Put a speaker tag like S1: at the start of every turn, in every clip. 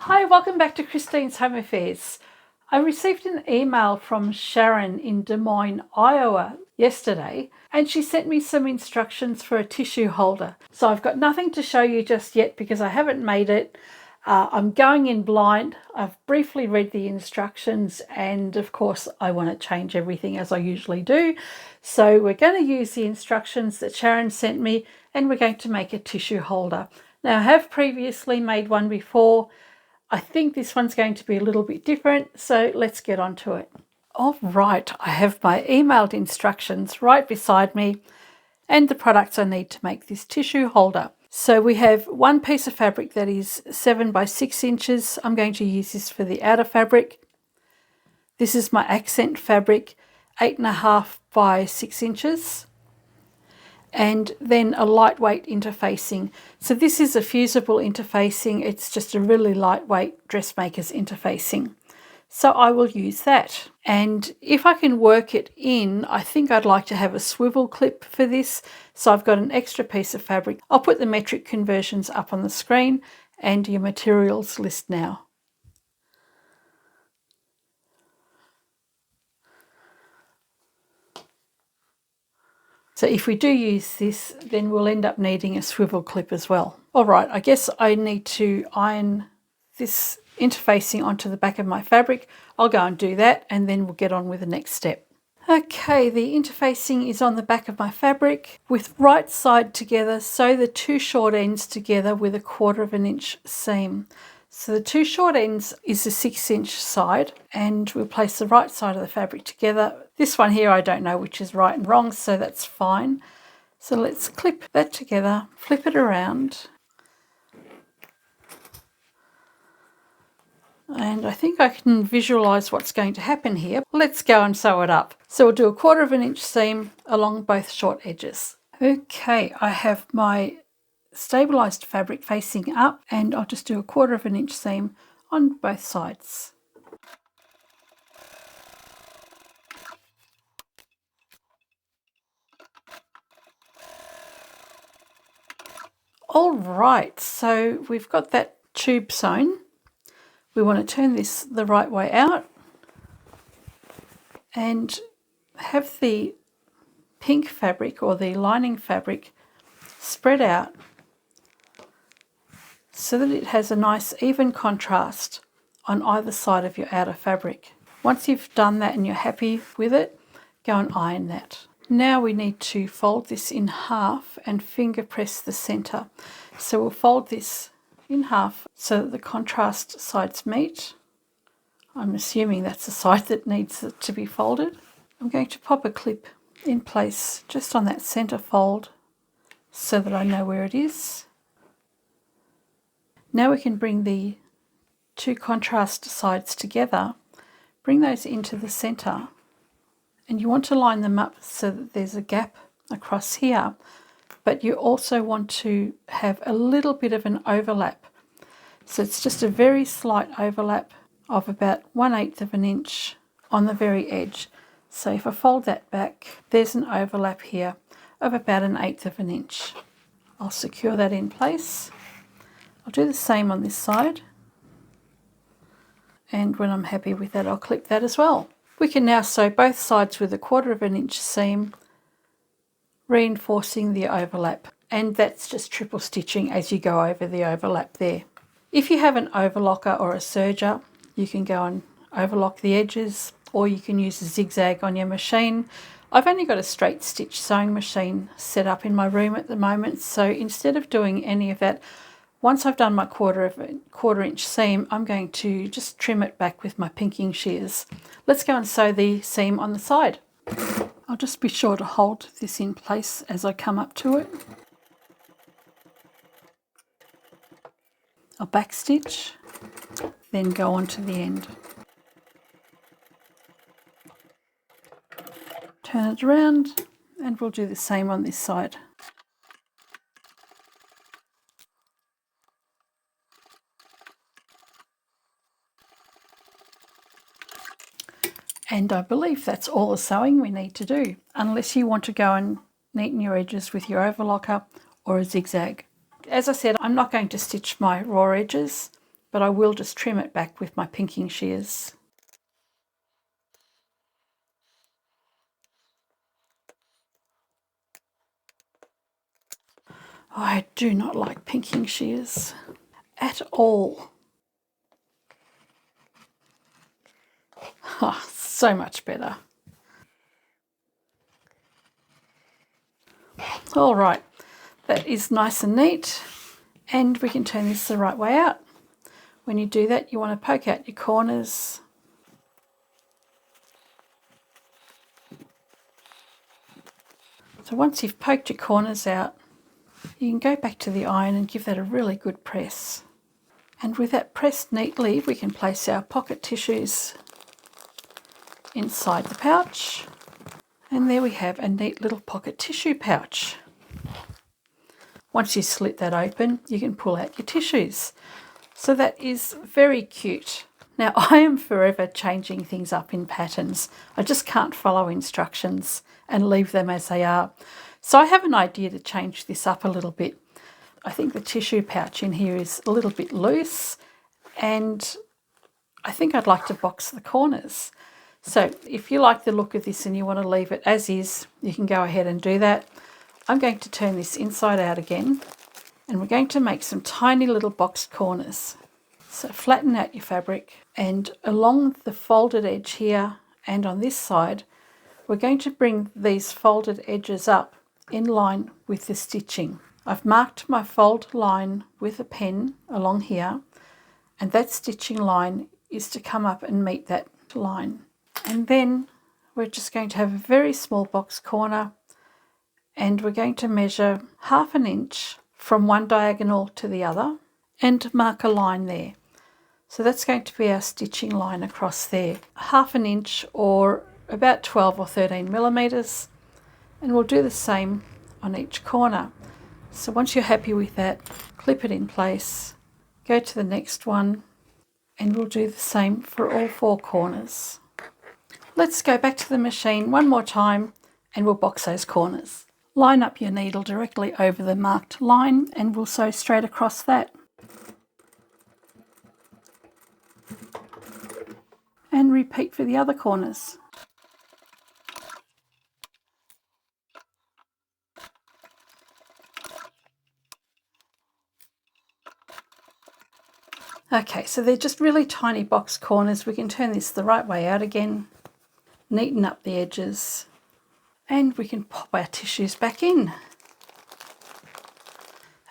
S1: Hi, welcome back to Christine's Home Affairs. I received an email from Sharon in Des Moines, Iowa yesterday, and she sent me some instructions for a tissue holder. So I've got nothing to show you just yet because I haven't made it. I'm going in blind. I've briefly read the instructions and of course I want to change everything as I usually do. So we're going to use the instructions that Sharon sent me and we're going to make a tissue holder. Now I have previously made one before. I think this one's going to be a little bit different, so let's get on to it. All right, I have my emailed instructions right beside me and the products I need to make this tissue holder. So we have one piece of fabric that is 7 by 6 inches. I'm going to use this for the outer fabric. This is my accent fabric, 8.5 by 6 inches. And then a lightweight interfacing. So this is a fusible interfacing. It's just a really lightweight dressmaker's interfacing. So I will use that. And if I can work it in, I think I'd like to have a swivel clip for this. So I've got an extra piece of fabric. I'll put the metric conversions up on the screen and your materials list now. So if we do use this, then we'll end up needing a swivel clip as well. All right, I guess I need to iron this interfacing onto the back of my fabric. I'll go and do that and then we'll get on with the next step. Okay, the interfacing is on the back of my fabric with right side together, sew the two short ends together with 1/4 inch seam. So the two short ends is the 6-inch side and we'll place the right side of the fabric together. This one here I don't know which is right and wrong, so that's fine. So let's clip that together, flip it around. And I think I can visualize what's going to happen here. Let's go and sew it up. So we'll do 1/4 inch seam along both short edges. Okay, I have my stabilized fabric facing up and I'll just do 1/4 inch seam on both sides. All right, so we've got that tube sewn. We want to turn this the right way out and have the pink fabric or the lining fabric spread out so that it has a nice even contrast on either side of your outer fabric. Once you've done that and you're happy with it, go and iron that. Now we need to fold this in half and finger press the center. So we'll fold this in half so that the contrast sides meet. I'm assuming that's the side that needs to be folded. I'm going to pop a clip in place just on that center fold so that I know where it is. Now we can bring the two contrast sides together, bring those into the center, and you want to line them up so that there's a gap across here, but you also want to have a little bit of an overlap. So it's just a very slight overlap of about 1/8 inch on the very edge. So if I fold that back, there's an overlap here of about 1/8 inch. I'll secure that in place. I'll do the same on this side. And when I'm happy with that, I'll clip that as well. We can now sew both sides with 1/4 inch seam, reinforcing the overlap. And that's just triple stitching as you go over the overlap there. If you have an overlocker or a serger, you can go and overlock the edges, or you can use a zigzag on your machine. I've only got a straight stitch sewing machine set up in my room at the moment, so instead of doing any of that, once I've done my 1/4 inch seam, I'm going to just trim it back with my pinking shears. Let's go and sew the seam on the side. I'll just be sure to hold this in place as I come up to it. I'll back stitch, then go on to the end. Turn it around and we'll do the same on this side. And I believe that's all the sewing we need to do, unless you want to go and neaten your edges with your overlocker or a zigzag. As I said, I'm not going to stitch my raw edges. but I will just trim it back with my pinking shears. I do not like pinking shears at all. Oh, so much better. All right, that is nice and neat, and we can turn this the right way out. When you do that, you want to poke out your corners. So once you've poked your corners out, you can go back to the iron and give that a really good press. And with that pressed neatly, we can place our pocket tissues inside the pouch. And there we have a neat little pocket tissue pouch. Once you slit that open, you can pull out your tissues. So that is very cute. Now, I am forever changing things up in patterns. I just can't follow instructions and leave them as they are. So I have an idea to change this up a little bit. I think the tissue pouch in here is a little bit loose, and I think I'd like to box the corners. So if you like the look of this and you want to leave it as is, you can go ahead and do that. I'm going to turn this inside out again, and we're going to make some tiny little boxed corners. So flatten out your fabric, and along the folded edge here and on this side, we're going to bring these folded edges up in line with the stitching. I've marked my fold line with a pen along here, and that stitching line is to come up and meet that line. And then we're just going to have a very small box corner, and we're going to measure 1/2 inch from one diagonal to the other and mark a line there. So that's going to be our stitching line across there, 1/2 inch or about 12 or 13 millimeters, and we'll do the same on each corner. So once you're happy with that, clip it in place, go to the next one, and we'll do the same for all 4 corners. Let's go back to the machine one more time and we'll box those corners. Line up your needle directly over the marked line and we'll sew straight across that. And repeat for the other corners. Okay, so they're just really tiny box corners. We can turn this the right way out again, neaten up the edges, and we can pop our tissues back in.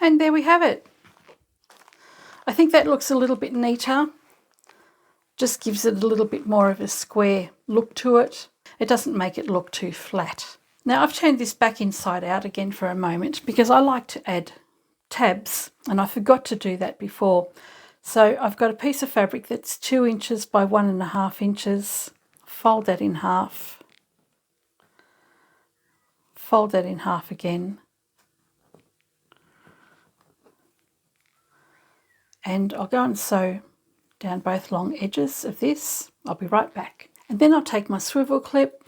S1: And there we have it. I think that looks a little bit neater. Just gives it a little bit more of a square look to it. It doesn't make it look too flat. Now I've turned this back inside out again for a moment because I like to add tabs, and I forgot to do that before. So I've got a piece of fabric that's 2 inches by 1.5 inches. Fold that in half. Fold that in half again. And I'll go and sew down both long edges of this. I'll be right back. And then I'll take my swivel clip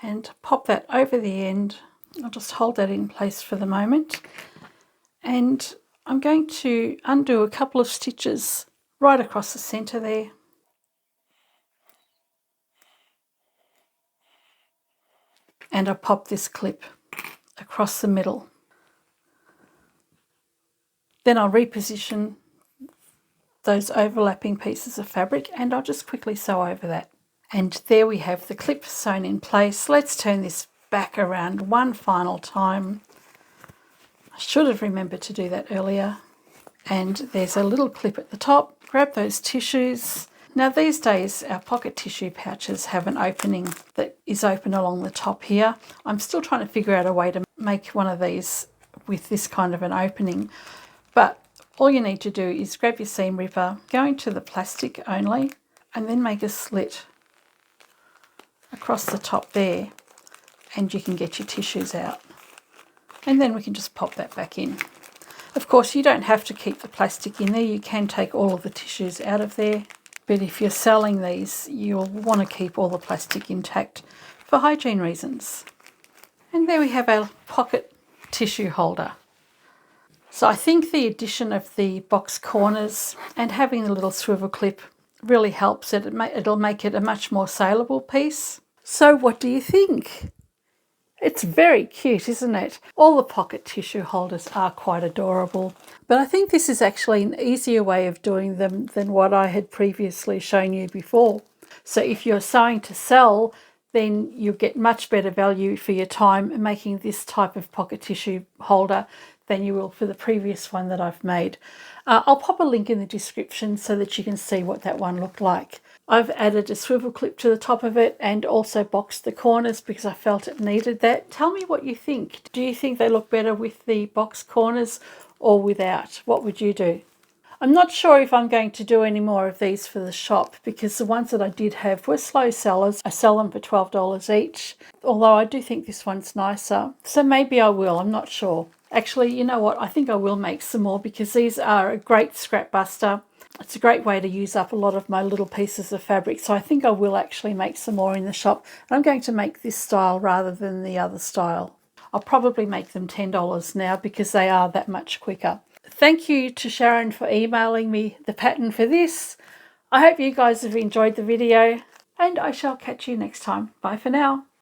S1: and pop that over the end. I'll just hold that in place for the moment. And I'm going to undo a couple of stitches right across the centre there. And I'll pop this clip across the middle. Then I'll reposition those overlapping pieces of fabric and I'll just quickly sew over that. And there we have the clip sewn in place. Let's turn this back around one final time. I should have remembered to do that earlier. And there's a little clip at the top. Grab those tissues. Now these days our pocket tissue pouches have an opening that is open along the top here. I'm still trying to figure out a way to make one of these with this kind of an opening. But all you need to do is grab your seam ripper, go into the plastic only, and then make a slit across the top there, and you can get your tissues out. And then we can just pop that back in. Of course, you don't have to keep the plastic in there. You can take all of the tissues out of there. But if you're selling these, you'll want to keep all the plastic intact for hygiene reasons. And there we have our pocket tissue holder. So I think the addition of the box corners and having the little swivel clip really helps it. It'll make it a much more saleable piece. So what do you think? It's very cute, isn't it? All the pocket tissue holders are quite adorable. But I think this is actually an easier way of doing them than what I had previously shown you before. So if you're sewing to sell, then you'll get much better value for your time making this type of pocket tissue holder than you will for the previous one that I've made. I'll pop a link in the description so that you can see what that one looked like. I've added a swivel clip to the top of it and also boxed the corners because I felt it needed that. Tell me what you think. Do you think they look better with the box corners or without? What would you do? I'm not sure if I'm going to do any more of these for the shop because the ones that I did have were slow sellers. I sell them for $12 each, although I do think this one's nicer. So maybe I will, I'm not sure. Actually, you know what? I think I will make some more because these are a great scrap buster. It's a great way to use up a lot of my little pieces of fabric. So I think I will actually make some more in the shop. And I'm going to make this style rather than the other style. I'll probably make them $10 now because they are that much quicker. Thank you to Sharon for emailing me the pattern for this. I hope you guys have enjoyed the video and I shall catch you next time. Bye for now.